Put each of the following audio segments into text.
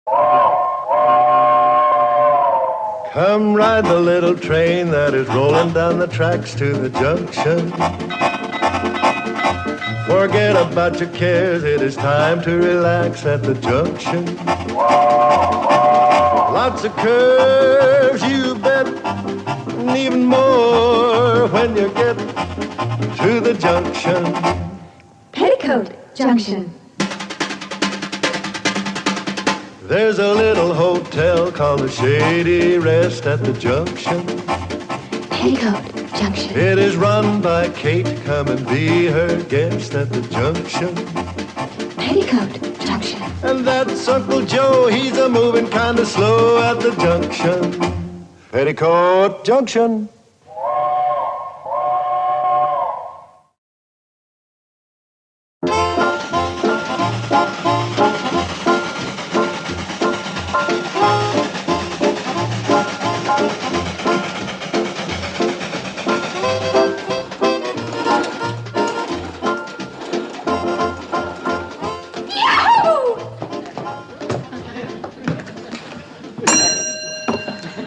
Come ride the little train that is rolling down the tracks to the junction. Forget about your cares, it is time to relax at the junction. Lots of curves, you bet, and even more when you get to the junction. Petticoat Junction. There's a little hotel called the Shady Rest at the junction. Petticoat Junction. It is run by Kate. Come and be her guest at the junction. Petticoat Junction. And that's Uncle Joe. He's a moving kind of slow at the junction. Petticoat Junction.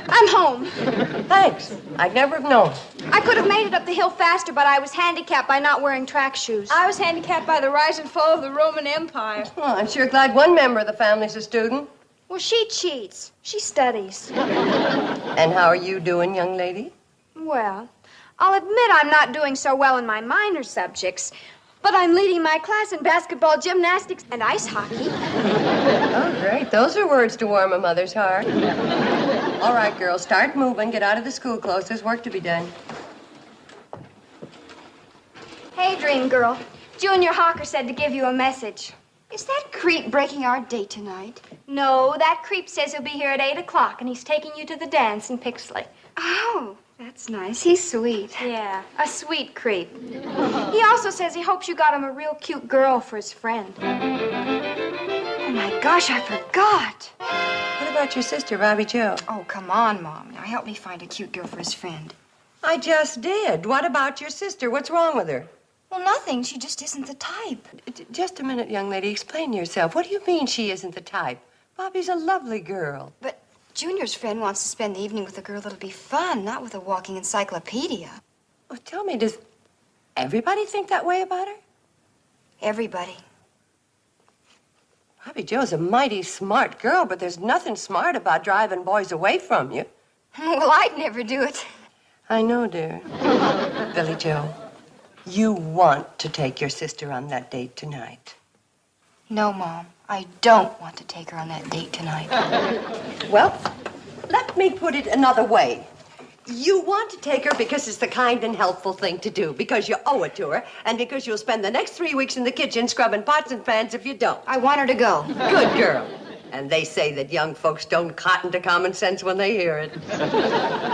I'm home. Thanks. I'd never have known. I could have made it up the hill faster, but I was handicapped by not wearing track shoes. I was handicapped by the rise and fall of the Roman Empire. Well, I'm sure glad one member of the family's a student. Well, she cheats. She studies. And how are you doing, young lady? Well, I'll admit I'm not doing so well in my minor subjects, but I'm leading my class in basketball, gymnastics, and ice hockey. Oh, great. Those are words to warm a mother's heart. All right, girls, start moving. Get out of the school clothes. There's work to be done. Hey, Dream Girl. Junior Hawker said to give you a message. Is that creep breaking our date tonight? No, that creep says he'll be here at 8 o'clock, and he's taking you to the dance in Pixley. Oh, that's nice. He's sweet. Yeah, a sweet creep. He also says he hopes you got him a real cute girl for his friend. Oh, my gosh, I forgot. What about your sister, Bobby Joe? Oh, come on, Mom. Now help me find a cute girl for his friend. I just did. What about your sister? What's wrong with her? Well, nothing. She just isn't the type. Just a minute, young lady. Explain yourself. What do you mean she isn't the type? Bobby's a lovely girl. But Junior's friend wants to spend the evening with a girl that'll be fun, not with a walking encyclopedia. Well, tell me, does everybody think that way about her? Everybody. Bobby Joe's a mighty smart girl, but there's nothing smart about driving boys away from you. Well, I'd never do it. I know, dear. Billy Joe, you want to take your sister on that date tonight. No, Mom. I don't want to take her on that date tonight. Well, let me put it another way. You want to take her because it's the kind and helpful thing to do, because you owe it to her, and because you'll spend the next 3 weeks in the kitchen scrubbing pots and pans if you don't. I want her to go. Good girl. And they say that young folks don't cotton to common sense when they hear it.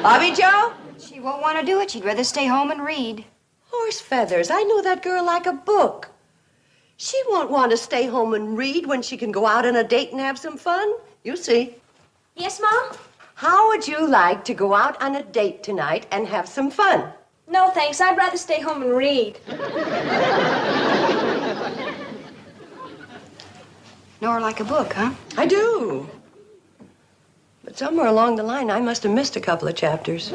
Bobby Joe? She won't want to do it. She'd rather stay home and read. Horse feathers. I know that girl like a book. She won't want to stay home and read when she can go out on a date and have some fun. You see. Yes, Mom? How would you like to go out on a date tonight and have some fun? No, thanks. I'd rather stay home and read. Know her like a book, huh? I do. But somewhere along the line, I must have missed a couple of chapters.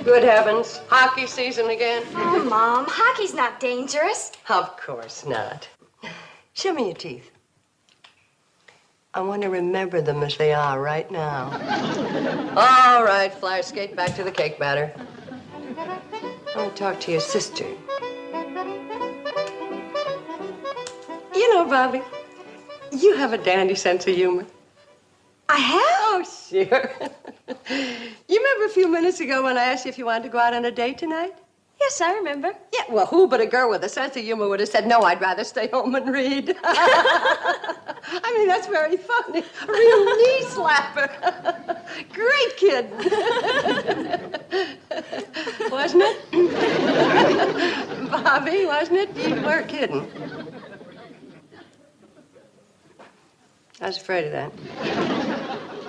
Good heavens. Hockey season again? Oh, Mom, hockey's not dangerous. Of course not. Show me your teeth. I want to remember them as they are right now. All right, fly skate back to the cake batter. I want to talk to your sister. You know, Bobby, you have a dandy sense of humor. I have? Oh, sure. You remember a few minutes ago when I asked you if you wanted to go out on a date tonight? Yes, I remember. Yeah, well, who but a girl with a sense of humor would have said, no, I'd rather stay home and read. I mean, that's very funny. A real knee slapper. Great kid. Wasn't it? Bobby, wasn't it? You weren't kidding. I was afraid of that.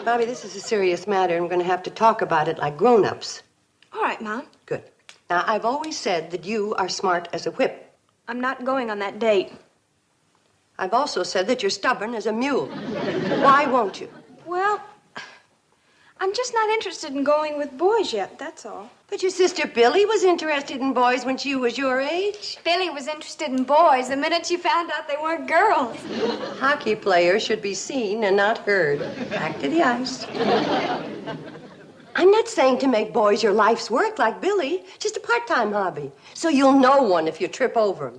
Bobby, this is a serious matter, and we're going to have to talk about it like grown-ups. Oh, All right, Mom. Good. Now, I've always said that you are smart as a whip. I'm not going on that date. I've also said that you're stubborn as a mule. Why won't you? Well, I'm just not interested in going with boys yet, that's all. But your sister Billy was interested in boys when she was your age. Billy was interested in boys the minute she found out they weren't girls. Hockey players should be seen and not heard. Back to the ice. I'm not saying to make boys your life's work like Billy, just a part-time hobby. So you'll know one if you trip over him.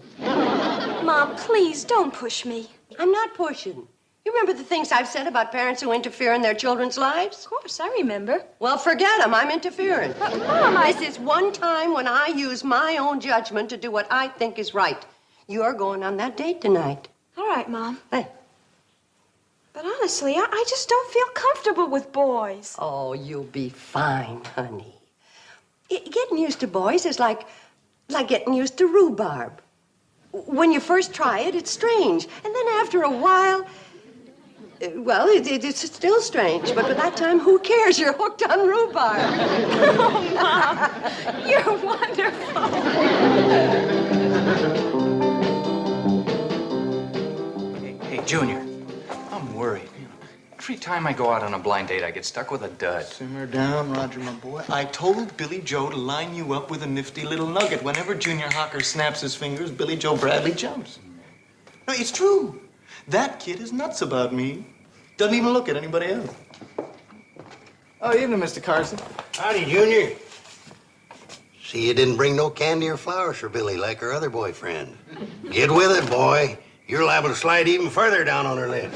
Mom, please don't push me. I'm not pushing. You remember the things I've said about parents who interfere in their children's lives? Of course, I remember. Well, forget them. I'm interfering. But, Mom, This is one time when I use my own judgment to do what I think is right. You're going on that date tonight. All right, Mom. Hey. But honestly, I just don't feel comfortable with boys. Oh, you'll be fine, honey. Getting used to boys is like getting used to rhubarb. When you first try it, it's strange. And then after a while, well, it's still strange. But by that time, who cares? You're hooked on rhubarb. Oh, Mom, you're wonderful. Hey, Junior, I'm worried. Every time I go out on a blind date, I get stuck with a dud. Simmer down, Roger, my boy. I told Billy Joe to line you up with a nifty little nugget. Whenever Junior Hawker snaps his fingers, Billy Joe Bradley jumps. No, it's true. That kid is nuts about me. Doesn't even look at anybody else. Oh, evening, Mr. Carson. Howdy, Junior. See, you didn't bring no candy or flowers for Billy like her other boyfriend. Get with it, boy. You're liable to slide even further down on her list.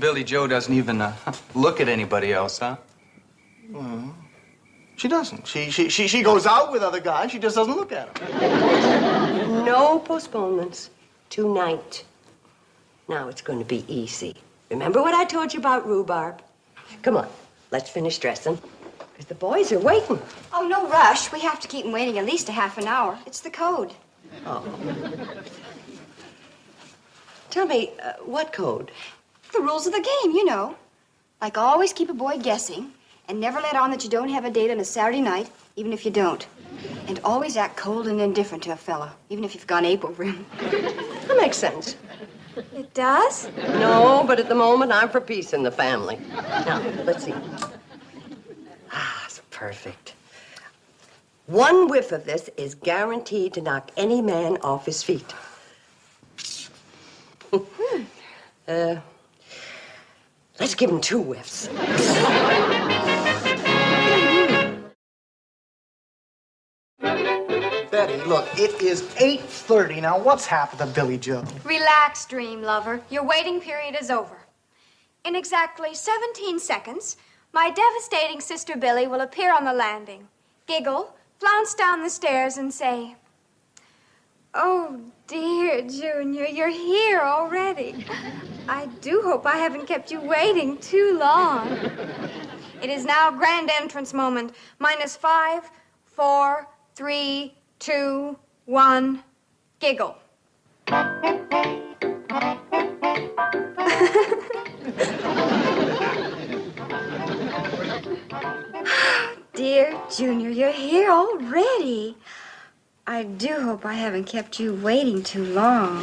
Billy Joe doesn't even look at anybody else, huh? Well, she doesn't. She goes out with other guys. She just doesn't look at them. No postponements. Tonight. Now it's going to be easy. Remember what I told you about rhubarb? Come on, let's finish dressing. Because the boys are waiting. Oh, no rush. We have to keep them waiting at least a half an hour. It's the code. Oh. Tell me, what code? The rules of the game, you know. Like always keep a boy guessing and never let on that you don't have a date on a Saturday night, even if you don't. And always act cold and indifferent to a fella, even if you've gone ape over him. That makes sense. It does? No, but at the moment, I'm for peace in the family. Now, let's see. Ah, it's perfect. One whiff of this is guaranteed to knock any man off his feet. Let's give him 2 whiffs. Betty, look, it is 8:30. Now, what's happened to Billy Joe? Relax, dream lover. Your waiting period is over. In exactly 17 seconds, my devastating sister Billy will appear on the landing, giggle, flounce down the stairs, and say, "Oh, dear, Junior, you're here already. I do hope I haven't kept you waiting too long." It is now grand entrance moment. -5, 4, 3, 2, 1, giggle. Dear Junior, you're here already. I do hope I haven't kept you waiting too long.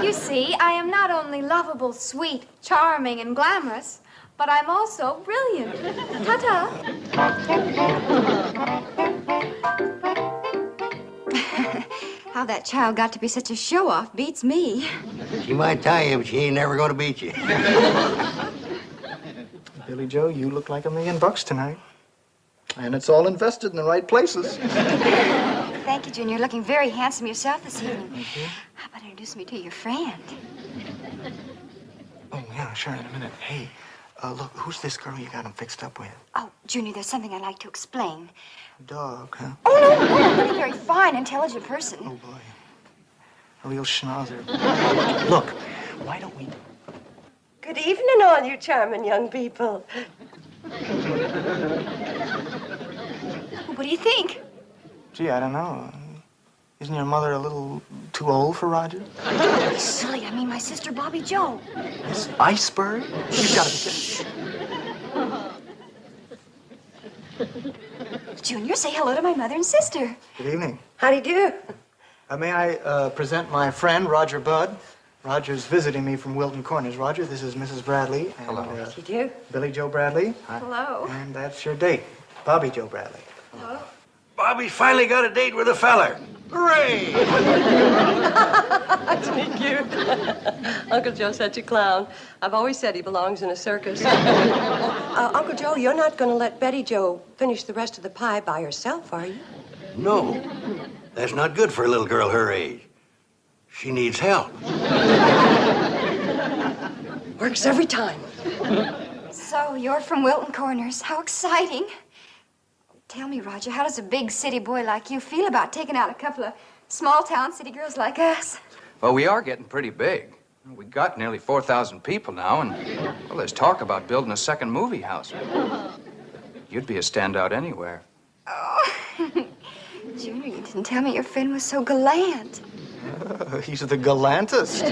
You see, I am not only lovable, sweet, charming, and glamorous, but I'm also brilliant. Ta-ta. How that child got to be such a show-off beats me. She might tie you, but she ain't never gonna beat you. Billy Joe, you look like $1 million tonight. And it's all invested in the right places. Thank you, Junior. You're looking very handsome yourself this evening. How about introduce me to your friend? Oh, yeah, sure, in a minute. Hey, look, who's this girl you got him fixed up with? Oh, Junior, there's something I'd like to explain. Dog, huh? Oh, no, I'm a very fine, intelligent person. Oh, boy. A real schnauzer. Look, why don't we... Good evening, all you charming young people. What do you think? Gee, I don't know. Isn't your mother a little too old for Roger? Don't be silly. I mean, my sister Bobby Joe. This iceberg? You've got to be kidding. Junior, say hello to my mother and sister. Good evening. How do you do? May I present my friend, Roger Budd? Roger's visiting me from Wilton Corners. Roger, this is Mrs. Bradley. And, Hello. How do you do? Billy Joe Bradley. Hello. And that's your date, Bobby Joe Bradley. Hello. Bobby's finally got a date with a feller. Hooray! Isn't he cute? Uncle Joe's such a clown. I've always said he belongs in a circus. Uncle Joe, you're not going to let Betty Joe finish the rest of the pie by herself, are you? No, that's not good for a little girl her age. She needs help. Works every time. So, you're from Wilton Corners. How exciting. Tell me, Roger, how does a big city boy like you feel about taking out a couple of small-town city girls like us? Well, we are getting pretty big. We got nearly 4,000 people now, and, well, there's talk about building a second movie house. You'd be a standout anywhere. Oh, Junior, you didn't tell me your friend was so gallant. He's the gallantest.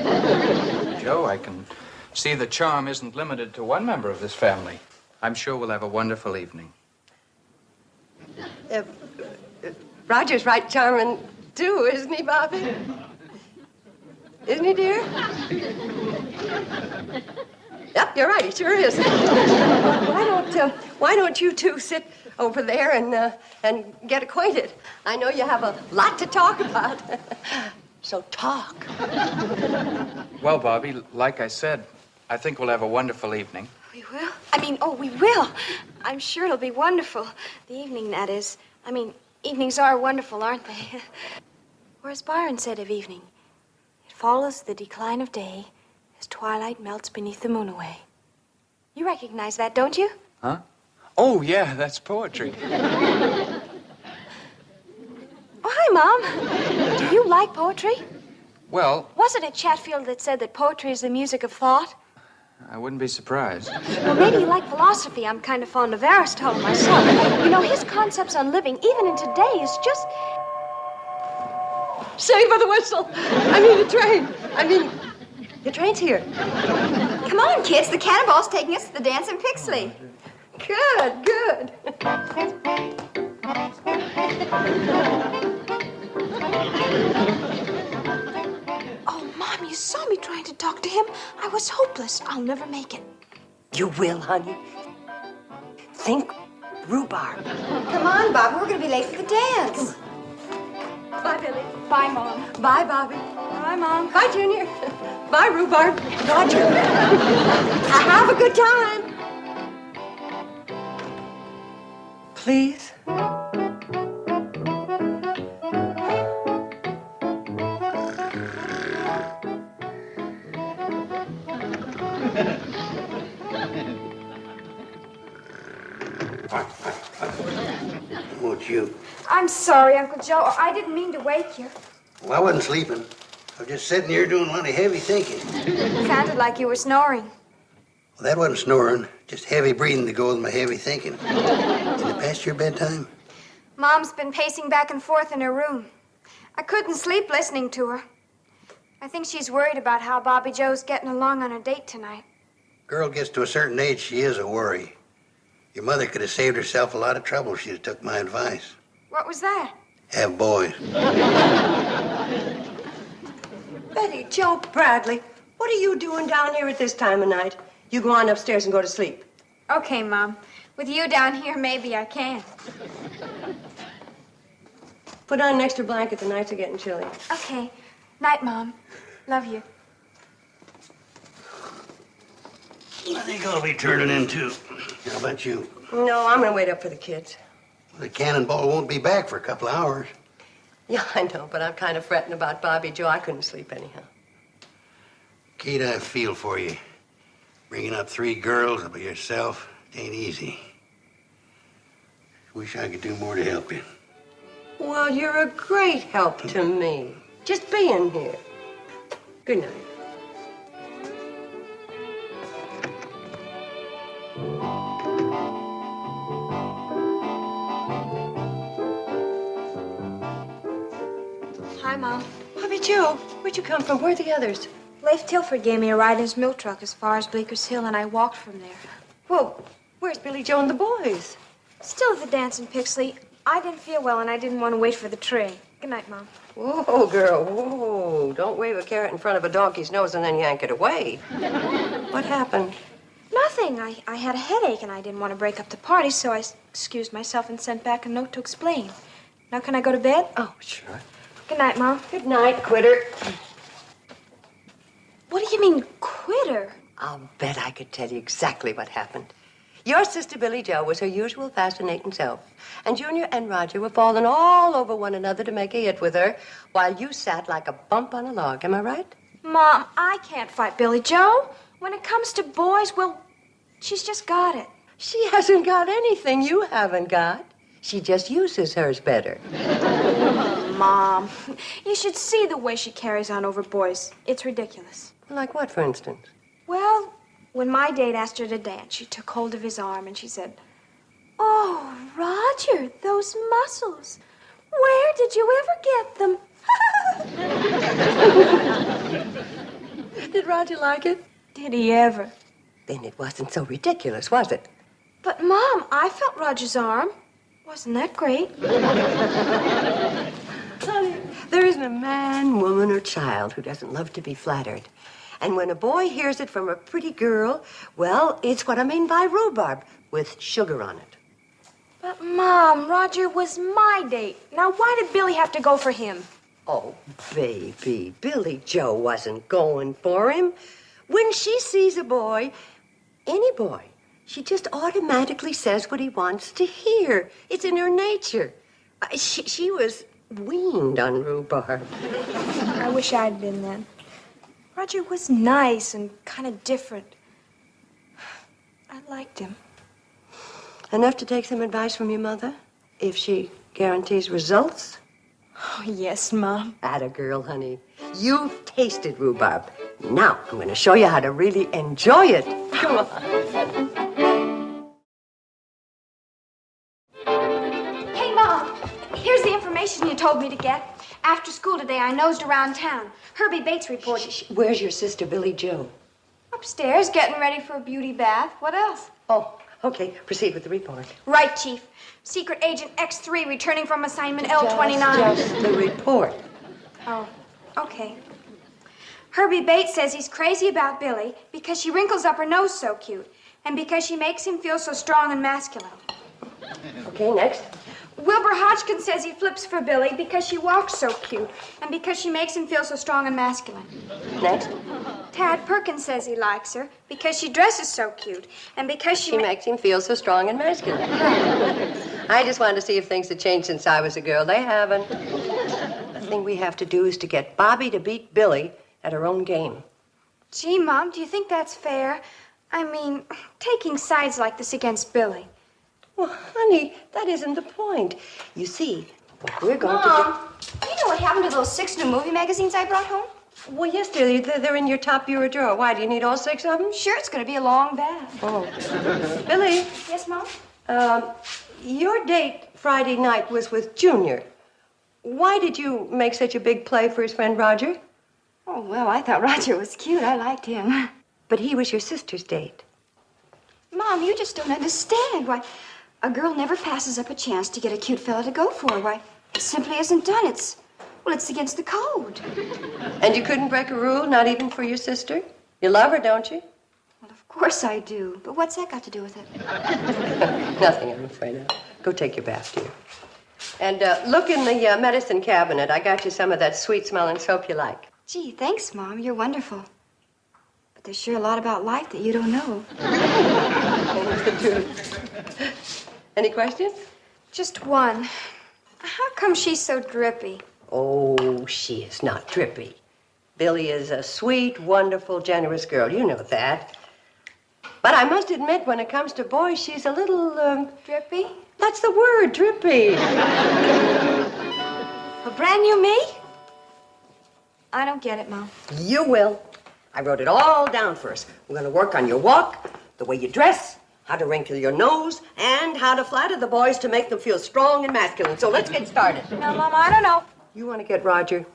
Joe, I can see the charm isn't limited to one member of this family. I'm sure we'll have a wonderful evening. Roger's right charming, too, isn't he, Bobby? Isn't he, dear? Yep, you're right. He sure is. Why don't you two sit over there and get acquainted? I know you have a lot to talk about. So talk. Well, Bobby, like I said, I think we'll have a wonderful evening. We will? We will. I'm sure it'll be wonderful. The evening, that is. Evenings are wonderful, aren't they? Or as Byron said of evening, it follows the decline of day as twilight melts beneath the moon away. You recognize that, don't you? Huh? Oh, yeah, that's poetry. Oh, hi, Mom. Do you like poetry? Well, Wasn't it Chatfield that said that poetry is the music of thought? I wouldn't be surprised. Well, maybe you like philosophy. I'm kind of fond of Aristotle myself. You know, his concepts on living, even in today, is just... Save for the whistle. The train's here. Come on, kids. The cannonball's taking us to the dance in Pixley. Good. Oh, Mom, you saw me trying to talk to him. I was hopeless. I'll never make it. You will, honey. Think rhubarb. Come on, Bob. We're going to be late for the dance. Bye, Billy. Bye, Mom. Bye, Bobby. Bye, Mom. Bye, Junior. Bye, rhubarb. Roger. Have a good time. Please. Won't you? I'm sorry, Uncle Joe. I didn't mean to wake you. Well, I wasn't sleeping. I was just sitting here doing a lot of heavy thinking. It sounded like you were snoring. Well, that wasn't snoring, just heavy breathing to go with my heavy thinking. Is it past your bedtime? Mom's been pacing back and forth in her room. I couldn't sleep listening to her. I think she's worried about how Bobby Joe's getting along on a date tonight. Girl gets to a certain age, she is a worry. Your mother could have saved herself a lot of trouble if she'd have took my advice. What was that? Have boys. Betty Joe Bradley, what are you doing down here at this time of night? You go on upstairs and go to sleep. Okay, Mom. With you down here, maybe I can. Put on an extra blanket. The nights are getting chilly. Okay. Night, Mom. Love you. I think I'll be turning in, too. How about you? No, I'm gonna wait up for the kids. The cannonball won't be back for a couple of hours. Yeah, I know, but I'm kind of fretting about Bobby Joe. I couldn't sleep anyhow. Kate, I feel for you. Bringing up 3 girls by yourself ain't easy. Wish I could do more to help you. Well, you're a great help to me. Just being here. Good night. Hi, Mom. Bobby Joe, where'd you come from? Where are the others? Leif Tilford gave me a ride in his milk truck as far as Bleeker's Hill, and I walked from there. Well, where's Billy Joe and the boys? Still at the dance in Pixley. I didn't feel well and I didn't want to wait for the train. Good night, Mom. Whoa, girl, whoa. Don't wave a carrot in front of a donkey's nose and then yank it away. What happened? Nothing. I had a headache and I didn't want to break up the party, so I excused myself and sent back a note to explain. Now can I go to bed? Oh, sure. Good night, Mom. Good night, quitter. What do you mean, quitter? I'll bet I could tell you exactly what happened. Your sister Billy Jo was her usual fascinating self, and Junior and Roger were falling all over one another to make a hit with her, while you sat like a bump on a log. Am I right? Mom, I can't fight Billy Joe. When it comes to boys, well, she's just got it. She hasn't got anything you haven't got. She just uses hers better. Mom, you should see the way she carries on over boys. It's ridiculous. Like what, for instance? Well, when my date asked her to dance, she took hold of his arm and she said, "Oh, Roger, those muscles. Where did you ever get them?" Did Roger like it? Did he ever? Then it wasn't so ridiculous, was it? But, Mom, I felt Roger's arm. Wasn't that great? Honey, there isn't a man, woman, or child who doesn't love to be flattered. And when a boy hears it from a pretty girl, well, it's what I mean by rhubarb, with sugar on it. But, Mom, Roger was my date. Now, why did Billy have to go for him? Oh, baby, Billy Jo wasn't going for him. When she sees a boy, any boy, she just automatically says what he wants to hear. It's in her nature. She was weaned on rhubarb. I wish I'd been then. Roger was nice and kind of different. I liked him. Enough to take some advice from your mother? If she guarantees results? Oh, yes, Mom. Atta girl, honey. You've tasted rhubarb. Now I'm going to show you how to really enjoy it. Come on. Hey, Mom. Here's the information you told me to get. After school today, I nosed around town. Herbie Bates reported. Where's your sister, Billy Jo? Upstairs, getting ready for a beauty bath. What else? Oh, okay. Proceed with the report. Right, Chief. Secret Agent X3 returning from assignment L29. Just the report. Oh, okay. Herbie Bates says he's crazy about Billy because she wrinkles up her nose so cute and because she makes him feel so strong and masculine. Okay, next. Wilbur Hodgkin says he flips for Billy because she walks so cute and because she makes him feel so strong and masculine. Next. Tad Perkins says he likes her because she dresses so cute and because She makes him feel so strong and masculine. I just wanted to see if things had changed since I was a girl. They haven't. The thing we have to do is to get Bobby to beat Billy at her own game. Gee, Mom, do you think that's fair? I mean, taking sides like this against Billy. Well, honey, that isn't the point. You see, what we're going Mom, you know what happened to those 6 new movie magazines I brought home? to do... Well, yes, dear, they're in your top bureau drawer. Why, do you need all 6 of them? Sure, it's going to be a long bath. Oh. Billy, Yes, Mom? your date Friday night was with Junior. Why did you make such a big play for his friend Roger? Oh, well, I thought Roger was cute. I liked him. But he was your sister's date. Mom, you just don't understand. Why, a girl never passes up a chance to get a cute fella to go for. Why, it simply isn't done. It's against the code. And you couldn't break a rule, not even for your sister? You love her, don't you? Well, of course I do. But what's that got to do with it? Nothing, I'm afraid of. Go take your bath, dear. And look in the medicine cabinet. I got you some of that sweet-smelling soap you like. Gee, thanks, Mom. You're wonderful. But there's sure a lot about life that you don't know. Any questions? Just one. How come she's so drippy? Oh, she is not drippy. Billy is a sweet, wonderful, generous girl. You know that. But I must admit, when it comes to boys, she's a little, Drippy? That's the word, drippy. A brand new me? I don't get it, Mom. You will. I wrote it all down for us. We're going to work on your walk, the way you dress, how to wrinkle your nose, and how to flatter the boys to make them feel strong and masculine. So let's get started. No, Mom, I don't know. You want to get Roger?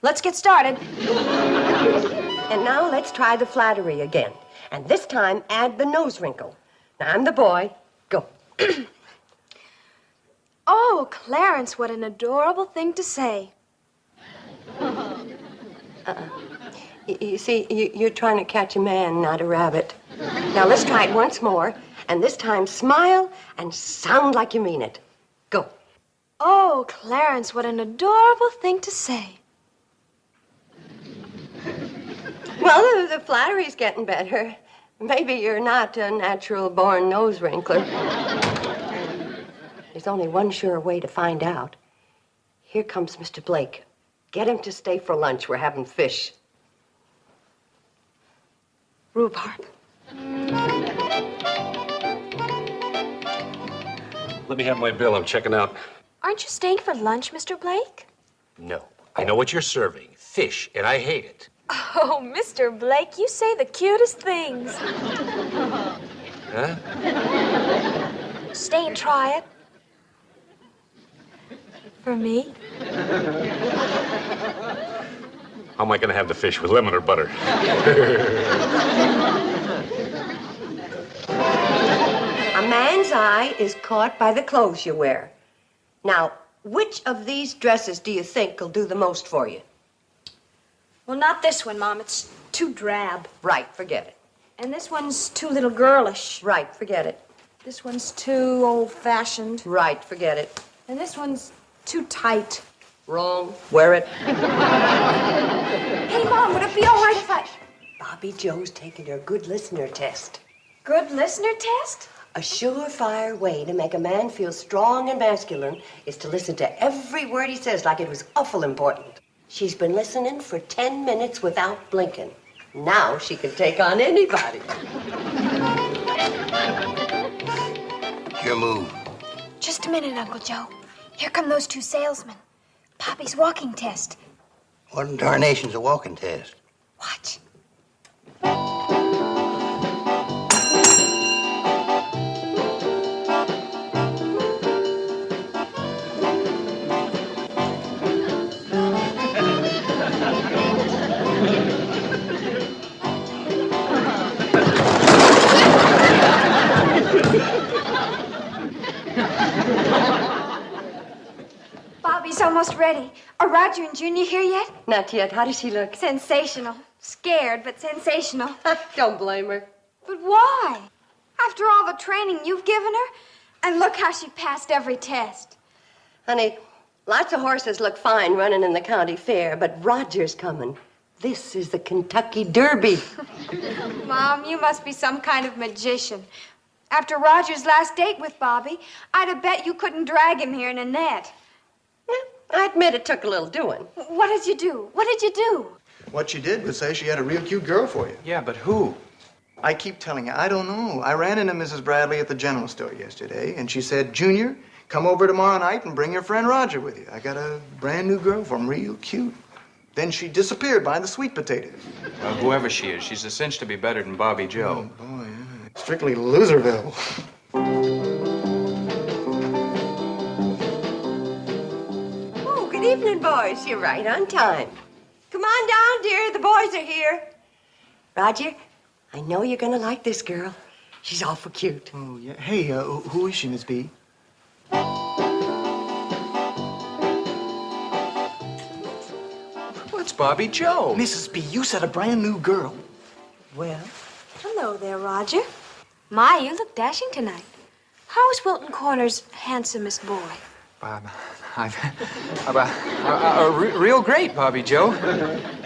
Let's get started. And now let's try the flattery again. And this time, add the nose wrinkle. Now, I'm the boy. Go. Oh, Clarence, what an adorable thing to say. You see, you're trying to catch a man, not a rabbit. Now, let's try it once more. And this time, smile and sound like you mean it. Go. Oh, Clarence, what an adorable thing to say. Well, the flattery's getting better. Maybe you're not a natural-born nose wrinkler. There's only one sure way to find out. Here comes Mr. Blake. Get him to stay for lunch. We're having fish. Rhubarb. Let me have my bill. I'm checking out. Aren't you staying for lunch, Mr. Blake? No. I know what you're serving. Fish, and I hate it. Oh, Mr. Blake, you say the cutest things. Huh? Stay and try it. For me? How am I going to have the fish, with lemon or butter? A man's eye is caught by the clothes you wear. Now, which of these dresses do you think will do the most for you? Well, not this one, Mom. It's too drab. Right, forget it. And this one's too little girlish. Right, forget it. This one's too old-fashioned. Right, forget it. And this one's too tight. Wrong. Wear it. Hey, Mom, would it be all right if I... Bobby Joe's taking her good listener test. Good listener test? A surefire way to make a man feel strong and masculine is to listen to every word he says like it was awful important. She's been listening for 10 minutes without blinking. Now she can take on anybody. Your move. Just a minute, Uncle Joe. Here come those two salesmen. Poppy's walking test. What in tarnation's a walking test? Watch. Bobby's almost ready. Are Roger and Junior here yet? Not yet. How does she look? Sensational. Scared, but sensational. Don't blame her. But why? After all the training you've given her? And look how she passed every test. Honey, lots of horses look fine running in the county fair, but Roger's coming. This is the Kentucky Derby. Mom, you must be some kind of magician. After Roger's last date with Bobby, I'd have bet you couldn't drag him here in a net. I admit it took a little doing. What did you do? What did you do? What she did was say she had a real cute girl for you. Yeah, but who? I keep telling you, I don't know. I ran into Mrs. Bradley at the general store yesterday, and she said, Junior, come over tomorrow night and bring your friend Roger with you. I got a brand new girl for him, real cute. Then she disappeared behind the sweet potatoes. Well, whoever she is, she's a cinch to be better than Bobby Joe. Oh, boy, yeah. Strictly Loserville. Oh, good evening, boys. You're right on time. Come on down, dear. The boys are here. Roger, I know you're gonna like this girl. She's awful cute. Oh, yeah. Hey, who is she, Miss B? Well, it's Bobby Joe. Mrs. B, you said a brand new girl. Well, Hello there, Roger. My, you look dashing tonight. How is Wilton Corner's handsomest boy? Real great, Bobby Joe.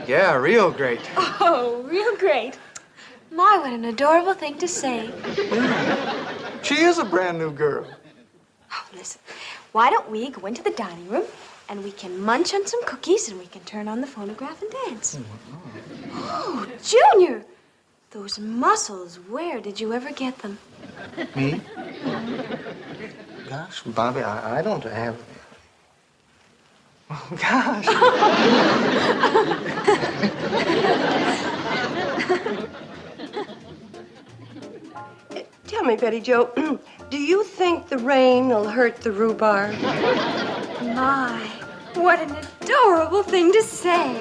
Yeah, real great. Oh, real great. My, what an adorable thing to say. She is a brand new girl. Oh, listen, why don't we go into the dining room and we can munch on some cookies and we can turn on the phonograph and dance. Oh, Junior! Those muscles, where did you ever get them? Me? Gosh, Bobby, I don't have... Oh, gosh. tell me, Betty Joe, do you think the rain will hurt the rhubarb? My, what an adorable thing to say.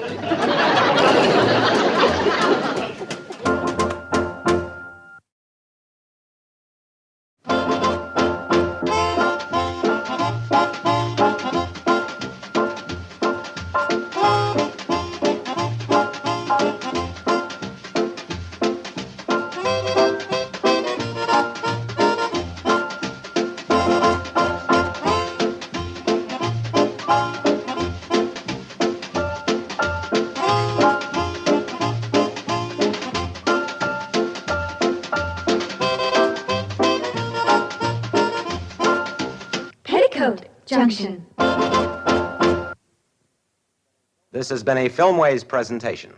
Junction. This has been a Filmways presentation.